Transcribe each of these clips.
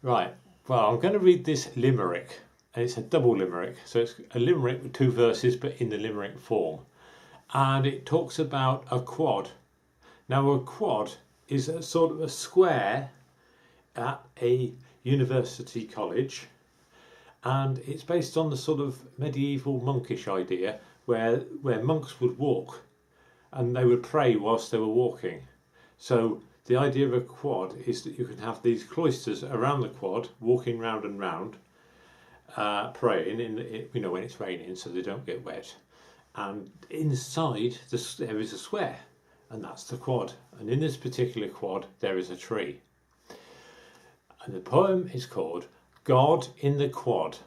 Right, well, I'm going to read this limerick, and it's a double limerick. So it's a limerick with two verses, but in the limerick form. And it talks about a quad. Now, a quad is a sort of a square at a university college, and it's based on the sort of medieval monkish idea where monks would walk and they would pray whilst they were walking. So the idea of a quad is that you can have these cloisters around the quad, walking round and round, praying when it's raining, so they don't get wet. And inside there is a square, and that's the quad. And in this particular quad, there is a tree. And the poem is called "God in the Quad"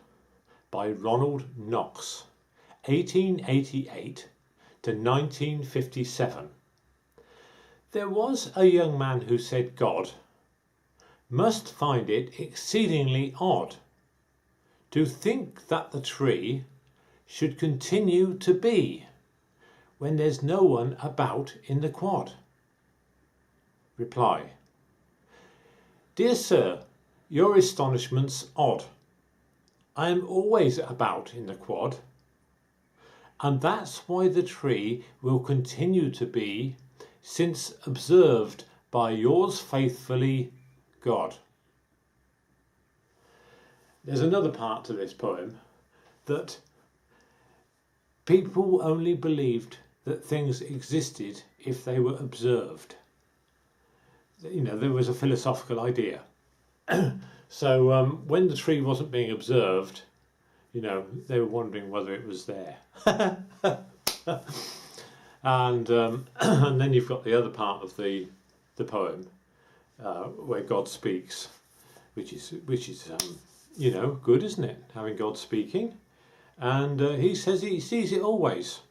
by Ronald Knox, 1888 to 1957. There was a young man who said God must find it exceedingly odd to think that the tree should continue to be when there's no one about in the quad. Reply: Dear Sir, your astonishment's odd. I am always about in the quad, and that's why the tree will continue to be, since observed by yours faithfully, God. There's another part to this poem that people only believed that things existed if they were observed. There was a philosophical idea. So when the tree wasn't being observed, they were wondering whether it was there. And and then you've got the other part of the poem where God speaks, which is good, isn't it? Having God speaking, and he says he sees it always.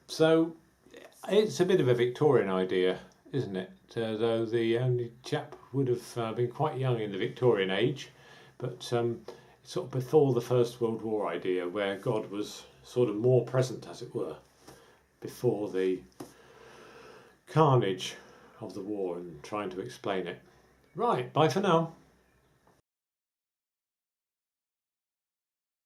So it's a bit of a Victorian idea, isn't it? Though the only chap would have been quite young in the Victorian age, but sort of before the First World War idea, where God was sort of more present, as it were, before the carnage of the war and trying to explain it. Right, bye for now.